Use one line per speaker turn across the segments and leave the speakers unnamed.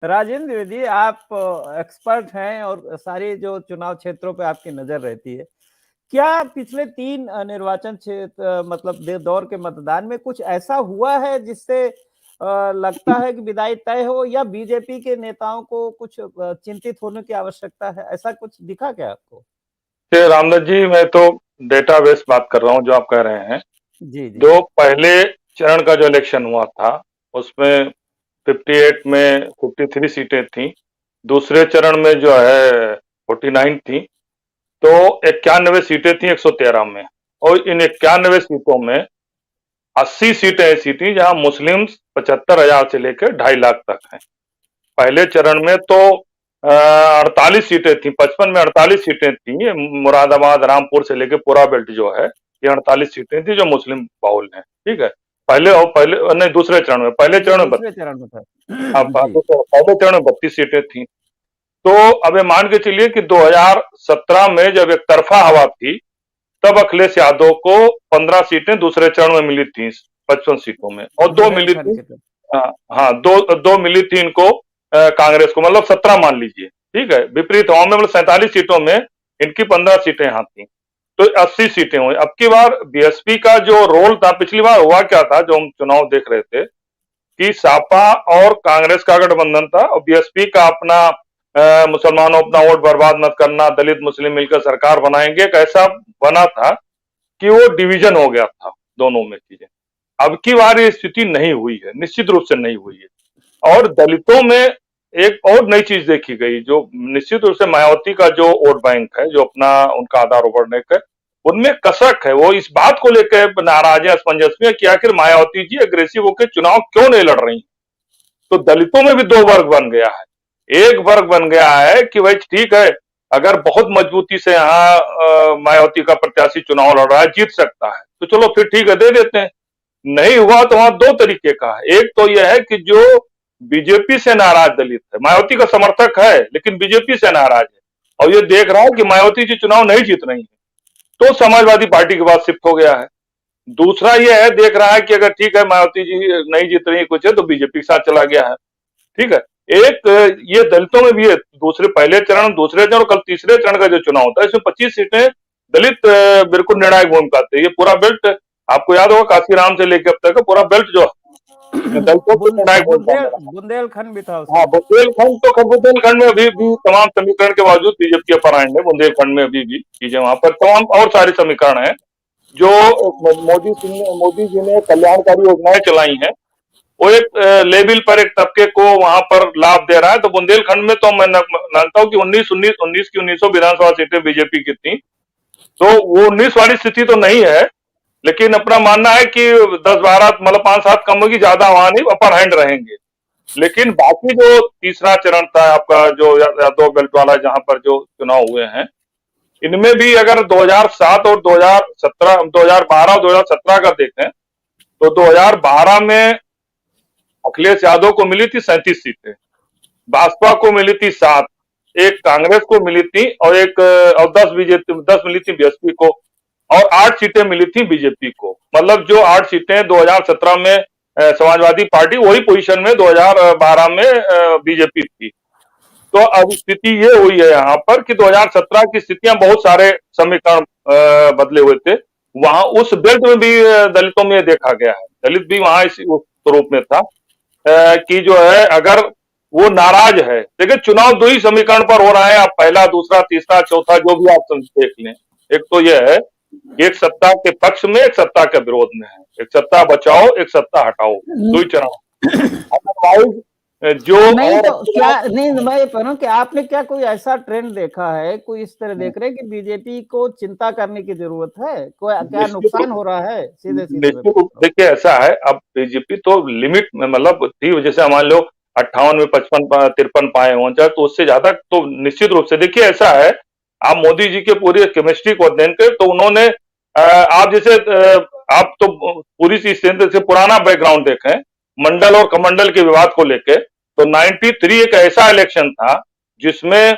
राजेंद्र द्विवेदी, आप एक्सपर्ट हैं और सारे जो चुनाव क्षेत्रों पे आपकी नजर रहती है। क्या पिछले 3 निर्वाचन क्षेत्र मतलब दौर के मतदान में कुछ ऐसा हुआ है जिससे लगता है कि विदाई तय हो, या बीजेपी के नेताओं को कुछ चिंतित होने की आवश्यकता है? ऐसा कुछ दिखा क्या आपको?
रामदास जी, मैं तो डेटाबेस बात कर रहा हूँ जो आप कह रहे हैं।
जी जी।
जो पहले चरण का जो इलेक्शन हुआ था उसमें 58 में 53 सीटें थी। दूसरे चरण में जो है 49 थी। तो 91 सीटें थी 113 में। और इन 91 सीटों में 80 सीटें ऐसी थी जहां मुस्लिम 75,000 से लेकर 2.5 लाख तक हैं। पहले चरण में तो 48 सीटें थी, 55 में 48 सीटें थी। मुरादाबाद, रामपुर से लेकर पूरा बेल्ट जो है, ये 48 सीटें थी जो मुस्लिम बाहुल हैं। ठीक है। पहले नहीं, दूसरे चरण में, पहले चरण में
दूसरे चरण में था। जी।
पहले चरण में 32 सीटें थी। तो अब ये मान के चलिए कि 2017 में जब एक तरफा हवा थी, तब अखिलेश यादव को 15 सीटें दूसरे चरण में मिली थी 55 सीटों में, और 2 मिली
बुंदेलखंड
थी।
के तरफ।
हाँ हाँ, दो मिली थी इनको कांग्रेस को, मतलब 17 मान लीजिए। ठीक है। विपरीत हवा में मतलब 47 सीटों में इनकी 15 सीटें यहाँ थी। तो 80 सीटें हुई। अब की बार बीएसपी का जो रोल था, पिछली बार हुआ क्या था जो हम चुनाव देख रहे थे, कि सपा और कांग्रेस का गठबंधन था और बीएसपी का अपना मुसलमानों अपना वोट बर्बाद मत करना, दलित मुस्लिम मिलकर सरकार बनाएंगे, एक ऐसा बना था कि वो डिवीजन हो गया था दोनों में चीजें। अब की बार ये स्थिति नहीं हुई है, निश्चित रूप से नहीं हुई है। और दलितों में एक और नई चीज देखी गई, जो निश्चित रूप से मायावती का जो वोट बैंक है, जो अपना उनका आधार उभरने का, उनमें कसक है। वो इस बात को लेकर नाराज है, असमंजस में, कि आखिर मायावती जी अग्रेसिव होकर चुनाव क्यों नहीं लड़ रही। तो दलितों में भी दो वर्ग बन गया है। एक वर्ग बन गया है कि भाई ठीक है, अगर बहुत मजबूती से यहाँ मायावती का प्रत्याशी चुनाव लड़ रहा है, जीत सकता है, तो चलो फिर ठीक है, दे देते हैं। नहीं हुआ तो वहां दो तरीके का है। एक तो यह है कि जो बीजेपी से नाराज दलित है, मायावती का समर्थक है लेकिन बीजेपी से नाराज है, और ये देख रहा है कि मायावती जी चुनाव नहीं जीत रही है, तो समाजवादी पार्टी के बाद शिफ्ट हो गया है। दूसरा ये है, देख रहा है कि अगर ठीक है मायावती जी नहीं जीत रही कुछ है, तो बीजेपी के साथ चला गया है। ठीक है। एक ये दलितों में भी है। पहले चरण, दूसरे चरण, कल तीसरे चरण का जो चुनाव होता है, इसमें 25 सीटें दलित बिल्कुल निर्णायक भूमिका आती है। ये पूरा बेल्ट आपको याद होगा, काशीराम से लेकर अब तक का पूरा बेल्ट जो दलितों को निर्णायक भूमिका में रहा।
बुंदेलखंड भी था
हाँ,
उसमें।
बुंदेलखंड तो बुंदेलखंड में अभी भी तमाम समीकरण के बावजूद बीजेपी अपर हैंड है। बुंदेलखंड में अभी भी चीजें, वहां पर तमाम और सारे समीकरण है जो मोदी जी ने कल्याणकारी योजनाएं चलाई हैं, वो एक लेवल पर एक तबके को वहां पर लाभ दे रहा है। तो बुंदेलखंड में तो मैं मानता हूँ कि 19 की 1900 विधानसभा सीटें बीजेपी की थी, तो वो 19 वाली स्थिति तो नहीं है, लेकिन अपना मानना है कि 10-12 मतलब 5-7 कम होगी, ज्यादा वहां नहीं, अपर हैंड रहेंगे। लेकिन बाकी जो तीसरा चरण था आपका, जो यादव बेल्ट वाला, जहां पर जो चुनाव हुए हैं, इनमें भी अगर 2007 और 2017, 2012 और 2017 का देखें, तो 2012 में अखिलेश यादव को मिली थी 37 सीटें, भाजपा को मिली थी 7, एक कांग्रेस को मिली थी, और 10 मिली थी बीएसपी को, और 8 सीटें मिली थी बीजेपी को। मतलब जो 8 सीटें 2017 में समाजवादी पार्टी, वही पोजीशन में 2012 में बीजेपी थी। तो अब स्थिति ये हुई है यहाँ पर कि 2017 की स्थितियां, बहुत सारे समीकरण बदले हुए थे। वहां उस बेल्ट में भी दलितों में देखा गया है, दलित भी वहां इस रूप में था कि जो है, अगर वो नाराज है, देखिए चुनाव दो ही समीकरण पर हो रहा है, आप पहला, दूसरा, तीसरा, चौथा जो भी आप देख लें। एक तो यह है, एक सत्ता के पक्ष में, एक सत्ता के विरोध में है। एक सत्ता बचाओ, एक सत्ता हटाओ, दो ही चुनाव। जो
नहीं
और
तो क्या, नहीं मैं ये कह रहा हूँ कि आपने क्या कोई ऐसा ट्रेंड देखा है, कोई इस तरह देख रहे हैं कि बीजेपी को चिंता करने की जरूरत है, कोई क्या नुकसान हो रहा है? सीधे सीधे
देखिए ऐसा है, अब बीजेपी तो लिमिट में, मतलब थी, जैसे मान लो 58 में 55 53 पाए हों, चाहे तो उससे ज्यादा, तो निश्चित रूप से देखिए ऐसा है, आप मोदी जी के पूरी केमिस्ट्री को अध्ययन करें तो उन्होंने आप जैसे आप तो पूरी चीज से पुराना बैकग्राउंड देखें, मंडल और कमंडल के विवाद को लेके, तो 93 एक ऐसा इलेक्शन था जिसमें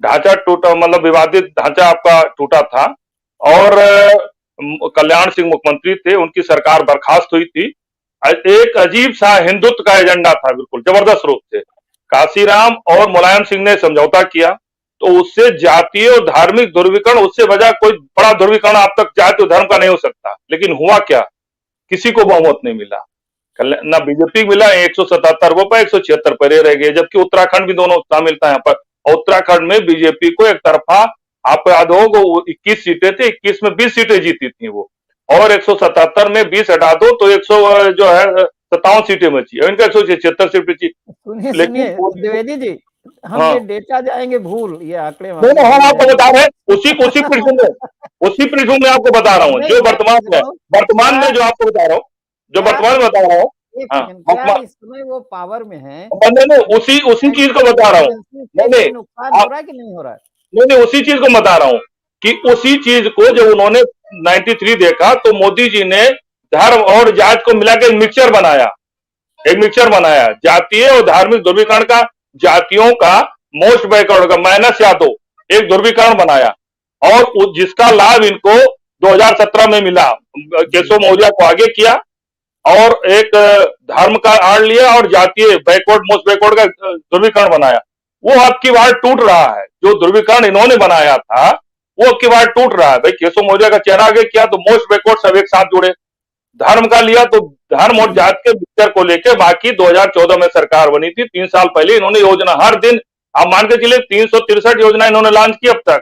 ढांचा टूटा, मतलब विवादित ढांचा आपका टूटा था, और कल्याण सिंह मुख्यमंत्री थे, उनकी सरकार बर्खास्त हुई थी। एक अजीब सा हिंदुत्व का एजेंडा था, बिल्कुल जबरदस्त रूप से। काशीराम और मुलायम सिंह ने समझौता किया, तो उससे जातीय और धार्मिक ध्रुवीकरण, उससे वजह कोई बड़ा ध्रुवीकरण अब तक जाति और धर्म का नहीं हो सकता। लेकिन हुआ क्या, किसी को बहुमत नहीं मिला, ना बीजेपी मिला, 177 वो पर 176 पर रह गए, जबकि उत्तराखंड भी दोनों शामिल था यहाँ पर। और उत्तराखंड में बीजेपी को एक तरफा, आपको याद हो, 21 सीटें थी, 21 में 20 सीटें जीती थी वो, और 177 में 20 हटा दो तो 100 जो है 57 सीटें बची, और इनका 176 सीट बची।
सुनिए
लेकिन
सुनिए द्विवेदी जी, हम
हाँ,
ये डेटा जाएंगे भूल, ये आंकड़े
नहीं
वाकड़े
नहीं, हम
भूल
आपको
जाएंगे।
बता रहे हैं, उसी उसी पृष्ठ में आपको बता रहा हूँ,
नहीं
जो
मैं
वर्तमान
पूछ
में,
रहा हूँ,
वर्तमान
क्या
में जो आपको बता रहा हूँ, जो
क्या
वर्तमान में बता रहा हूँ।
एक
हाँ,
सेकंड, क्या
वर्तमान,
इस समय वो पावर में है?
नहीं नहीं, उसी उसी चीज को
सेंट्रल
बता रहा हूँ।
एजेंसी
नहीं
से
नहीं,
कोई नुकसान हो
आप,
रहा है कि नहीं हो रहा है?
नहीं नहीं, उसी चीज को बता रहा हूँ कि उसी चीज को जब उन्होंने 93 देखा, तो मोदी जी ने धर्म और जात को मिला के एक मिक्सचर बनाया, एक मिक्सचर बनाया जातीय और धार्मिक ध्रुवीकरण का, जातियों का, मोस्ट बैकवर्ड का, माइनस यादव, एक ध्रुवीकरण बनाया, और जिसका लाभ इनको 2017 में मिला, केशव मौर्य को आगे किया, और एक धर्म का आड़ लिया, और जातीय बैकवर्ड, मोस्ट बैकवर्ड का ध्रुवीकरण बनाया। वो अब की बार टूट रहा है, जो ध्रुवीकरण इन्होंने बनाया था वो अब की बार टूट रहा है। भाई केशव मौर्य का चेहरा आगे किया तो मोस्ट बैकवर्ड सब एक साथ जुड़े, धर्म का लिया तो धर्म और जात के पिक्चर को लेकर, बाकी 2014 में सरकार बनी थी, 3 साल पहले इन्होंने योजना हर दिन, आप मान के चलिए 363 योजना इन्होंने लॉन्च की अब तक,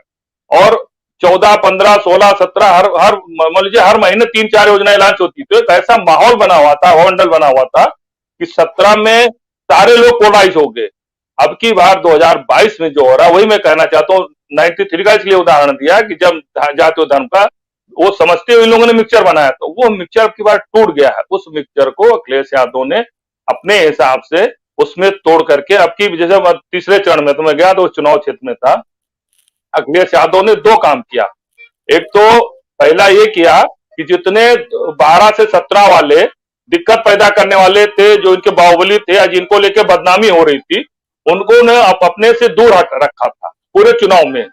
और 14, 15, 16, 17 हर हर मान लीजिए हर महीने 3-4 योजनाएं लॉन्च होती। तो एक ऐसा माहौल बना हुआ था, वायुमंडल बना हुआ था कि 17 में सारे लोग पोलराइज हो गए। अब की बार 2022 में जो हो रहा है, वही मैं कहना चाहता हूँ। 93 का इसलिए उदाहरण दिया कि जब जाति और धर्म का वो समझते हुए इन लोगों ने मिक्सचर बनाया, तो वो मिक्सचर अब की बार टूट गया है। उस मिक्सचर को अखिलेश यादव ने अपने हिसाब से उसमें तोड़ करके, अब की जैसे तीसरे चरण में तो मैं गया, तो चुनाव क्षेत्र में था, अखिलेश यादव ने 2 काम किया। एक तो पहला ये किया कि जितने 12 से 17 वाले दिक्कत पैदा करने वाले थे, जो इनके बाहुबली थे या जिनको लेके बदनामी हो रही थी, उनको ने अपने से दूर हट रखा था पूरे चुनाव में।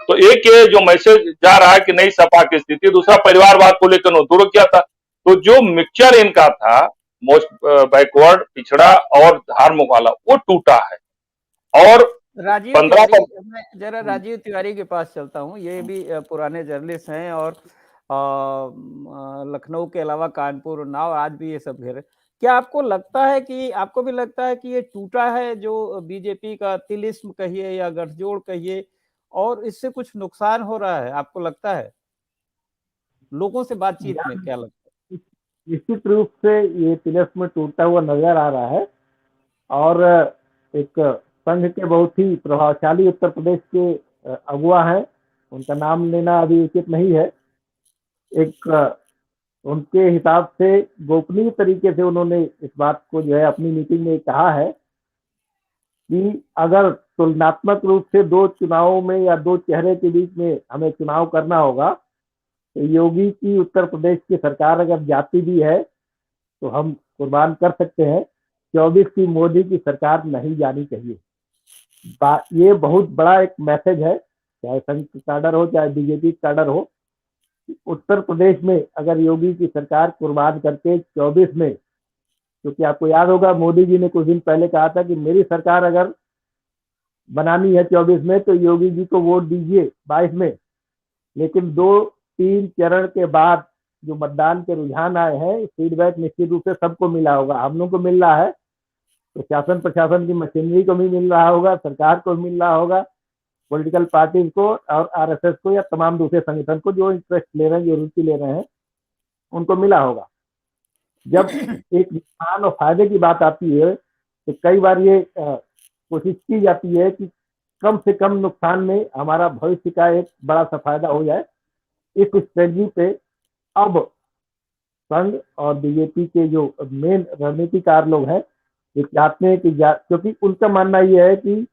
तो एक ये जो मैसेज जा रहा है कि नई सपा की स्थिति, दूसरा परिवारवाद को लेकर दूर किया था। तो जो मिक्सचर इनका था, मोस्ट बैकवर्ड, पिछड़ा और धार्मिक वाला, वो टूटा है। और
राजीव
15
तिवारी,
पर,
मैं जरा राजीव तिवारी के पास चलता हूँ, ये भी पुराने जर्नलिस्ट हैं और लखनऊ के अलावा कानपुर, उन्नाव, आज भी ये सब घेरे। क्या आपको लगता है कि, आपको भी लगता है कि ये टूटा है जो बीजेपी का तिलिस्म कहिए या गठजोड़ कहिए, और इससे कुछ नुकसान हो रहा है, आपको लगता है? लोगों से बातचीत में क्या लगता
निश्चित रूप से ये तिलिस्म टूटता हुआ नजर आ रहा है। और एक संघ के बहुत ही प्रभावशाली उत्तर प्रदेश के अगुवा हैं, उनका नाम लेना अभी उचित नहीं है। एक उनके हिसाब से गोपनीय तरीके से उन्होंने इस बात को जो है अपनी मीटिंग में कहा है कि अगर तुलनात्मक रूप से 2 चुनावों में या 2 चेहरे के बीच में हमें चुनाव करना होगा, तो योगी की उत्तर प्रदेश की सरकार अगर जाती भी है तो हम कुर्बान कर सकते हैं, 24 की मोदी की सरकार नहीं जानी चाहिए। ये बहुत बड़ा एक मैसेज है, चाहे संघ कैडर हो चाहे बीजेपी कैडर हो। उत्तर प्रदेश में अगर योगी की सरकार कुर्बान करके 24 में, क्योंकि आपको याद होगा मोदी जी ने कुछ दिन पहले कहा था कि मेरी सरकार अगर बनानी है 24 में तो योगी जी को वोट दीजिए 22 में। लेकिन 2-3 चरण के बाद जो मतदान के रुझान आए हैं, फीडबैक निश्चित रूप से सबको मिला होगा, हम लोग को मिल रहा है, तो शासन प्रशासन की मशीनरी को भी मिल रहा होगा, सरकार को भी मिल रहा होगा, पॉलिटिकल पार्टीज को और आरएसएस को या तमाम दूसरे संगठन को जो इंटरेस्ट ले रहे हैं, जो रुचि ले रहे हैं, उनको मिला होगा। जब एक नुकसान और फायदे की बात आती है तो कई बार ये कोशिश की जाती है कि कम से कम नुकसान में हमारा भविष्य का एक बड़ा सा फायदा हो जाए। इस स्ट्रेटजी पे अब संघ और बीजेपी के जो मेन रणनीतिकार लोग हैं, ये चाहते हैं कि क्योंकि उनका मानना यह है कि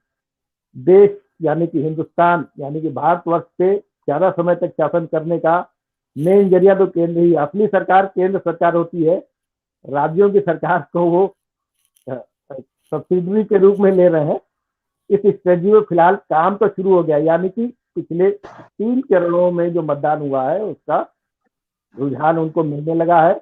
देश यानी कि हिंदुस्तान यानी कि भारतवर्ष पे ज्यादा समय तक शासन करने का मेन जरिया तो केंद्र ही, असली सरकार केंद्र सरकार होती है, राज्यों की सरकार को वो सब्सिडरी के रूप में ले रहे हैं। इस स्ट्रेटजी में फिलहाल काम तो शुरू हो गया, यानी कि पिछले 3 चरणों में जो मतदान हुआ है उसका रुझान उनको मिलने लगा है।